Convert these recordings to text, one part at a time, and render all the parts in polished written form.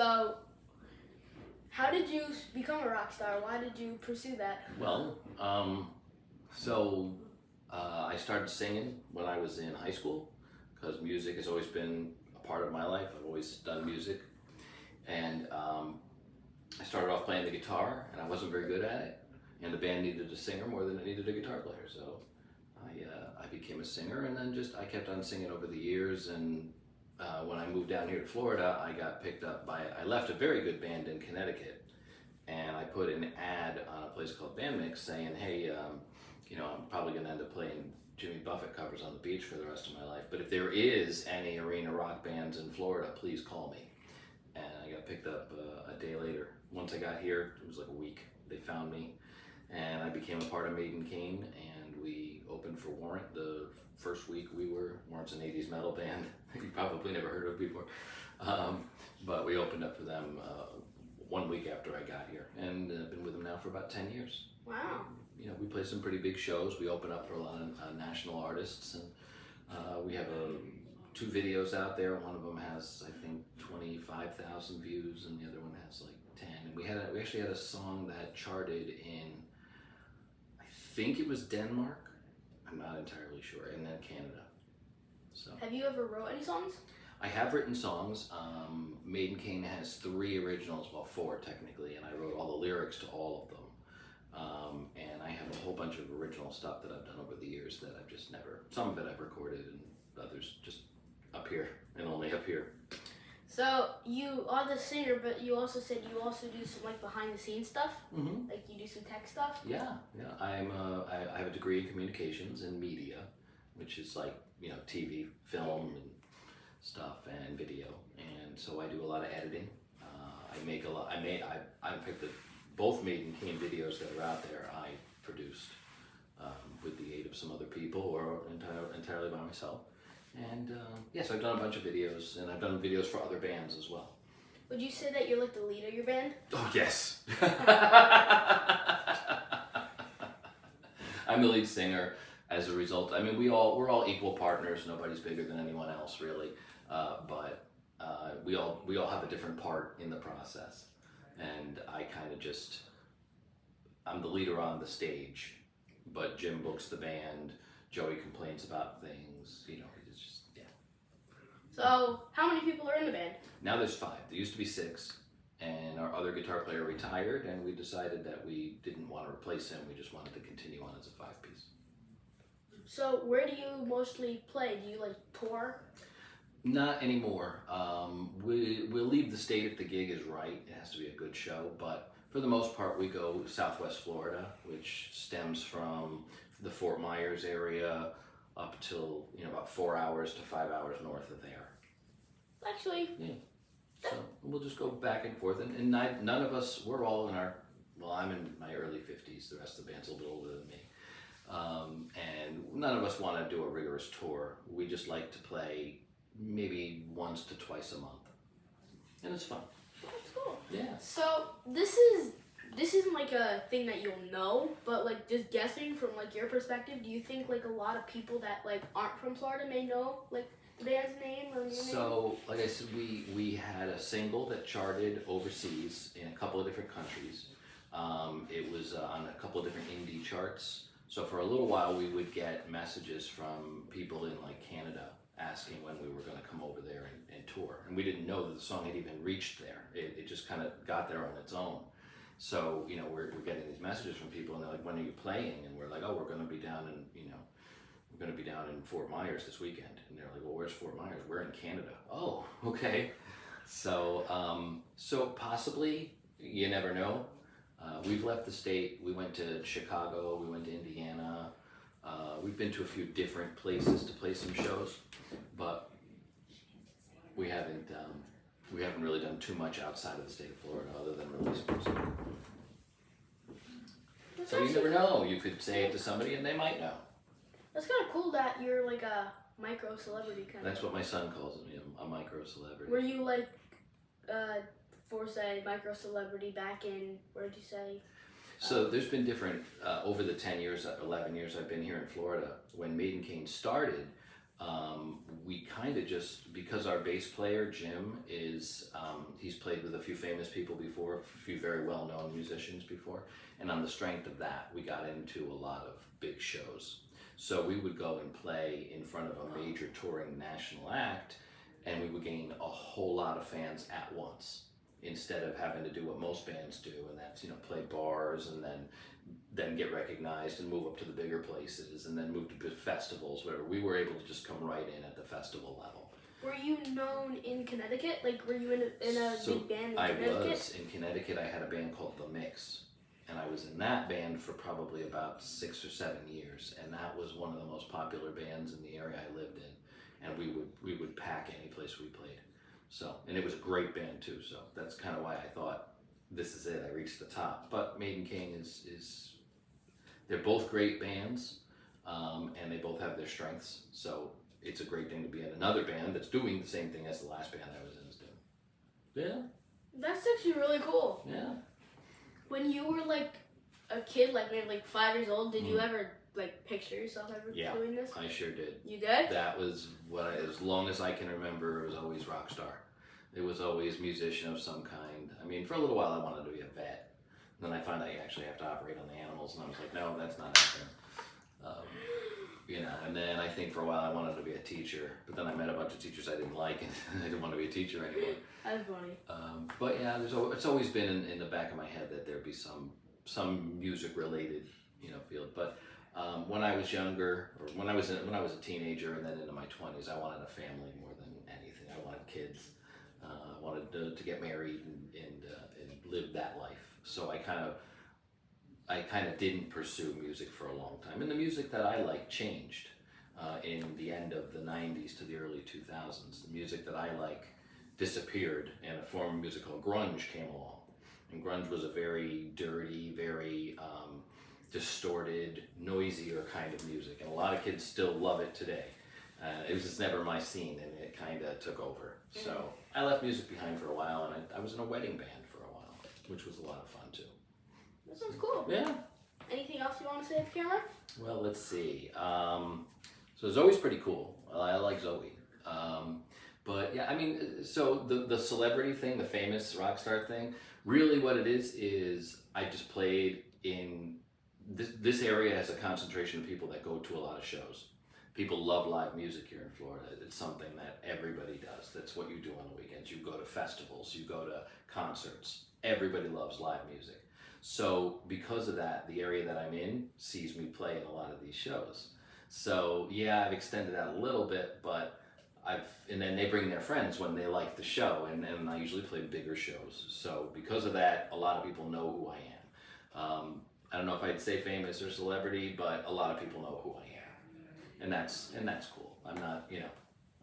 So, how did you become a rock star? Why did you pursue that? Well, I started singing when I was in high school because music has always been a part of my life. I've always done music. And I started off playing the guitar, and I wasn't very good at it. And the band needed a singer more than it needed a guitar player. So I became a singer, and then I kept on singing over the years. And when I moved down here to Florida, I got picked up I left a very good band in Connecticut, and I put an ad on a place called Band Mix saying, hey, I'm probably going to end up playing Jimmy Buffett covers on the beach for the rest of my life, but if there is any arena rock bands in Florida, please call me. And I got picked up a day later. Once I got here, it was like a week. They found me, and I became a part of Maiden came, and we opened for Warrant. The first week Warrant's an 80s metal band you probably never heard of before, but we opened up for them 1 week after I got here, and I've been with them now for about 10 years. Wow. We play some pretty big shows. We open up for a lot of national artists, and we have 2 videos out there. One of them has, I think, 25,000 views, and the other one has like 10. And we actually had a song that charted in, I think it was Denmark. I'm not entirely sure, and then Canada. So. Have you ever wrote any songs? I have written songs. Maiden Cane has 3 originals, well 4 technically, and I wrote all the lyrics to all of them. And I have a whole bunch of original stuff that I've done over the years that I've just never, some of it I've recorded and others just up here and only up here. So you are the singer, but you also said you also do some like behind the scenes stuff? Mm-hmm. Like you do some tech stuff? Yeah. I have a degree in communications and media, which is like, TV, film and stuff and video. And so I do a lot of editing. I picked both Maiden Cane videos that are out there. I produced with the aid of some other people or entirely by myself. And so I've done a bunch of videos, and I've done videos for other bands as well. Would you say that you're like the leader of your band? Oh yes. I'm the lead singer. As a result, I mean, we're all equal partners. Nobody's bigger than anyone else, really. But we all have a different part in the process, and I kind of I'm the leader on the stage, but Jim books the band. Joey complains about things. It's just So, how many people are in the band? Now there's 5. There used to be 6, and our other guitar player retired, and we decided that we didn't want to replace him. We just wanted to continue on as a 5-piece. So, where do you mostly play? Do you like tour? Not anymore. We'll leave the state if the gig is right. It has to be a good show, but for the most part, we go Southwest Florida, which stems from the Fort Myers area up till about 4 hours to 5 hours north of there. Actually, yeah. So we'll just go back and forth, and none of us. We're all in our. Well, I'm in my early 50s. The rest of the band's a little bit older than me. And none of us want to do a rigorous tour. We just like to play maybe once to twice a month, and it's fun. that's cool. Yeah. So this isn't like a thing that you'll know, but like just guessing from like your perspective, do you think like a lot of people that like aren't from Florida may know like the band's name or your name? So, like I said, we had a single that charted overseas in a couple of different countries. It was on a couple of different indie charts. So for a little while, we would get messages from people in like Canada asking when we were going to come over there and tour. And we didn't know that the song had even reached there. It just kind of got there on its own. So, we're getting these messages from people, and they're like, when are you playing? And we're like, oh, we're going to be down in Fort Myers this weekend. And they're like, well, where's Fort Myers? We're in Canada. Oh, okay. So possibly, you never know. We've left the state. We went to Chicago. We went to Indiana. We've been to a few different places to play some shows, but we haven't really done too much outside of the state of Florida other than release music. So you never know. You could say it to somebody and they might know. That's kind of cool that you're like a micro celebrity kind of. That's what my son calls me, a micro celebrity. Were you like, for say, micro celebrity back in, where did you say? So there's been different, over the 10 years, 11 years I've been here in Florida. When Maiden Cane started, we kind of just, because our bass player Jim is, he's played with a few famous people before, a few very well-known musicians before, and on the strength of that, we got into a lot of big shows. So we would go and play in front of a major touring national act, and we would gain a whole lot of fans at once, instead of having to do what most bands do, and that's, play bars and then get recognized and move up to the bigger places and then move to big festivals, whatever. We were able to just come right in at the festival level. Were you known in Connecticut? Like, were you in a big band in Connecticut? I was. In Connecticut, I had a band called The Mix, and I was in that band for probably about 6 or 7 years, and that was one of the most popular bands in the area I lived in, and we would pack any place we played. So, and it was a great band too, so that's kind of why I thought, this is it, I reached the top. But Maiden King is they're both great bands, and they both have their strengths, so it's a great thing to be in another band that's doing the same thing as the last band I was in is doing. Yeah. That's actually really cool. Yeah. When you were like a kid, like maybe like 5 years old, did you ever like picture yourself ever doing this? I sure did. You did? That was what as long as I can remember, it was always rock star. It was always musician of some kind. I mean, for a little while I wanted to be a vet. Then I found out you actually have to operate on the animals, and I was like, no, that's not happening. And then I think for a while I wanted to be a teacher, but then I met a bunch of teachers I didn't like, and I didn't want to be a teacher anymore. That's funny. But yeah, it's always been in the back of my head that there'd be some music related, field. But when I was younger, or when I was a teenager, and then into my 20s, I wanted a family more than anything. I wanted kids. I wanted to get married and live that life. So I kind of didn't pursue music for a long time. And the music that I liked changed in the end of the 90s to the early 2000s. The music that I like disappeared, and a form of music called grunge came along. And grunge was a very dirty, very distorted, noisier kind of music. And a lot of kids still love it today. It was just never my scene, and it kind of took over. So I left music behind for a while, and I was in a wedding band for a while, which was a lot of fun too. That sounds cool. Yeah. Anything else you want to say to the camera? Well, let's see. So Zoe's pretty cool. I like Zoe. But yeah, I mean, so the celebrity thing, the famous rock star thing, really what it is I just played in this area has a concentration of people that go to a lot of shows. People love live music here in Florida. It's something that everybody does. That's what you do on the weekends. You go to festivals, you go to concerts. Everybody loves live music. So because of that, the area that I'm in sees me play in a lot of these shows. So yeah, I've extended that a little bit, but and then they bring their friends when they like the show, and I usually play bigger shows. So because of that, a lot of people know who I am. I don't know if I'd say famous or celebrity, but a lot of people know who I am. And that's cool. I'm not,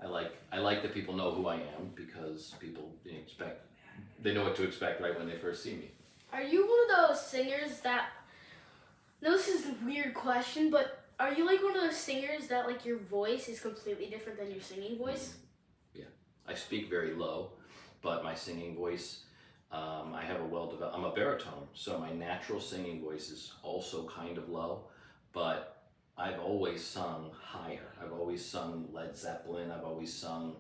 I like that people know who I am, because people they know what to expect right when they first see me. Are you one of those singers that, no, this is a weird question, but are you like one of those singers that like your voice is completely different than your singing voice? Yeah, I speak very low, but my singing voice, I have I'm a baritone, so my natural singing voice is also kind of low, but I've always sung higher. I've always sung Led Zeppelin. I've always sung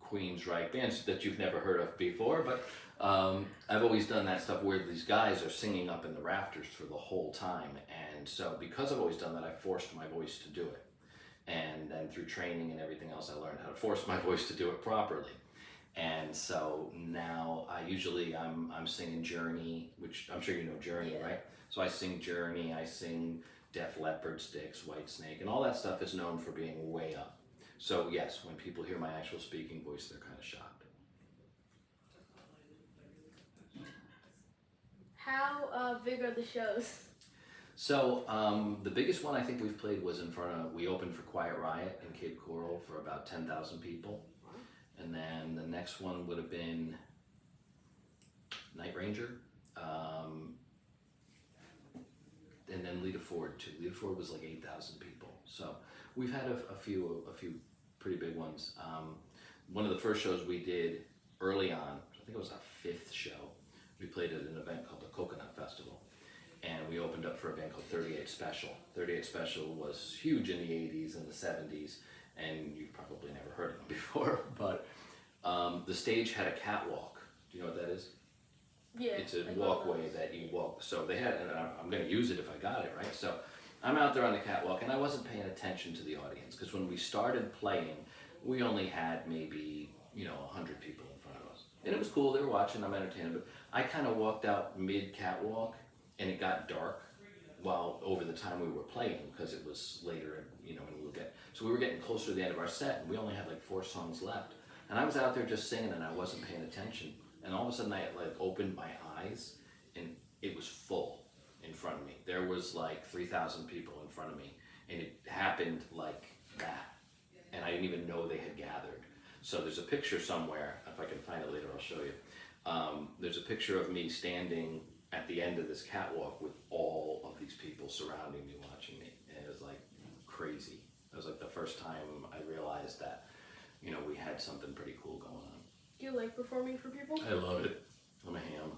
Queensryche, bands that you've never heard of before, but I've always done that stuff where these guys are singing up in the rafters for the whole time. And so because I've always done that, I forced my voice to do it. And then through training and everything else, I learned how to force my voice to do it properly. And so now I'm singing Journey, which I'm sure you know Journey, yeah. Right? So I sing Journey, I sing Def Leppard, Styx, Whitesnake, and all that stuff is known for being way up. So yes, when people hear my actual speaking voice, they're kind of shocked. How big are the shows? So the biggest one I think we've played was we opened for Quiet Riot in Cape Coral for about 10,000 people. And then the next one would have been Night Ranger. And then Lita Ford too. Lita Ford was like 8,000 people. So we've had a few pretty big ones. One of the first shows we did early on, I think it was our 5th show, we played at an event called the Coconut Festival. And we opened up for a band called 38 Special. 38 Special was huge in the 80s and the 70s. and you've probably never heard of them before, but the stage had a catwalk. Do you know what that is? Yeah. It's a walkway that you walk. So they had, and I'm going to use it if I got it right. So I'm out there on the catwalk, and I wasn't paying attention to the audience because when we started playing, we only had maybe 100 people in front of us, and it was cool. They were watching. I'm entertained, but I kind of walked out mid catwalk, and it got dark. While over the time we were playing, because it was later, so we were getting closer to the end of our set, and we only had like 4 songs left. And I was out there just singing, and I wasn't paying attention. And all of a sudden, I like opened my eyes, and it was full in front of me. There was like 3,000 people in front of me, and it happened like that. And I didn't even know they had gathered. So there's a picture somewhere. If I can find it later, I'll show you. There's a picture of me standing at the end of this catwalk with all of these people surrounding me, watching me. And it was like crazy. It was like the first time I realized that, we had something pretty cool going on. Do you like performing for people? I love it. I'm a ham.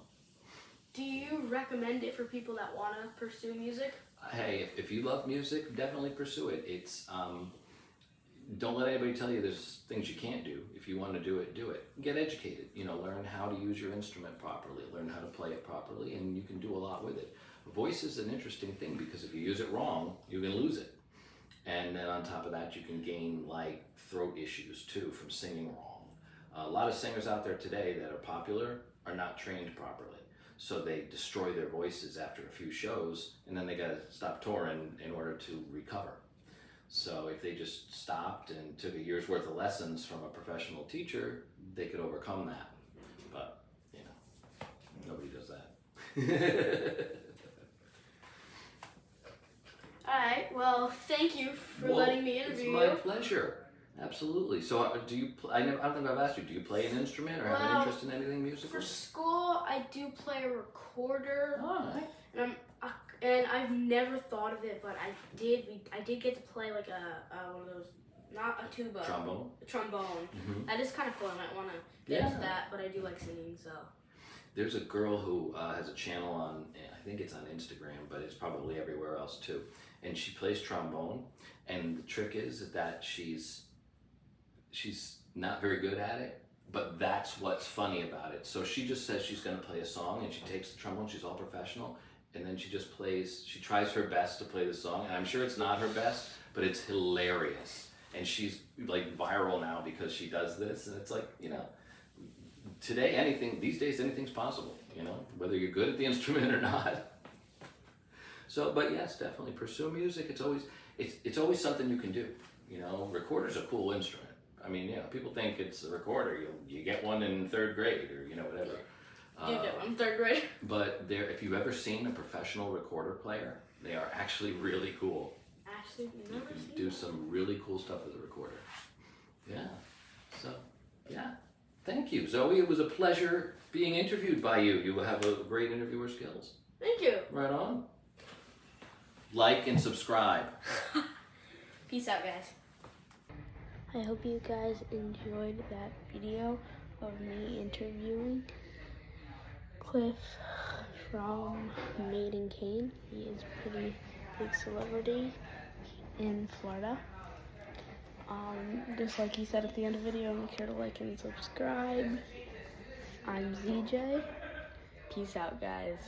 Do you recommend it for people that want to pursue music? Hey, if you love music, definitely pursue it. It's, don't let anybody tell you there's things you can't do. If you want to do it, do it. Get educated. Learn how to use your instrument properly. Learn how to play it properly, and you can do a lot with it. Voice is an interesting thing because if you use it wrong, you can lose it. And then on top of that, you can gain like throat issues too from singing wrong. A lot of singers out there today that are popular are not trained properly. So they destroy their voices after a few shows, and then they got to stop touring in order to recover. So if they just stopped and took a year's worth of lessons from a professional teacher, they could overcome that. But, nobody does that. All right. Well, thank you for letting me interview you. It's my pleasure. Absolutely. So do you, I don't think I've asked you, do you play an instrument or have an interest in anything musical? For school, I do play a recorder. All right. And I've never thought of it, but I did get to play like one of those, not a tuba. Trombone. A trombone. Mm-hmm. That is kind of cool. I might want to get into that, but I do like singing, so. There's a girl who has a channel on, I think it's on Instagram, but it's probably everywhere else too. And she plays trombone, and the trick is that she's not very good at it, but that's what's funny about it. So she just says she's going to play a song, and she takes the trombone, she's all professional, and then she just plays, she tries her best to play the song, and I'm sure it's not her best, but it's hilarious. And she's like viral now because she does this, and it's like, today these days anything's possible, whether you're good at the instrument or not. So, but yes, definitely pursue music. It's always something you can do. Recorder's a cool instrument. I mean, people think it's a recorder. You get one in 3rd grade or whatever. You get one in 3rd grade. But if you've ever seen a professional recorder player, they are actually really cool. Actually, you can do some really cool stuff with a recorder. Yeah. So, yeah. Thank you, Zoe. It was a pleasure being interviewed by you. You have a great interviewer skills. Thank you. Right on. Like and subscribe. Peace out, guys. I hope you guys enjoyed that video of me interviewing Cliff from Maiden. He is a pretty big celebrity in Florida. Just like he said at the end of the video, make sure to like and subscribe. I'm ZJ. Peace out, guys.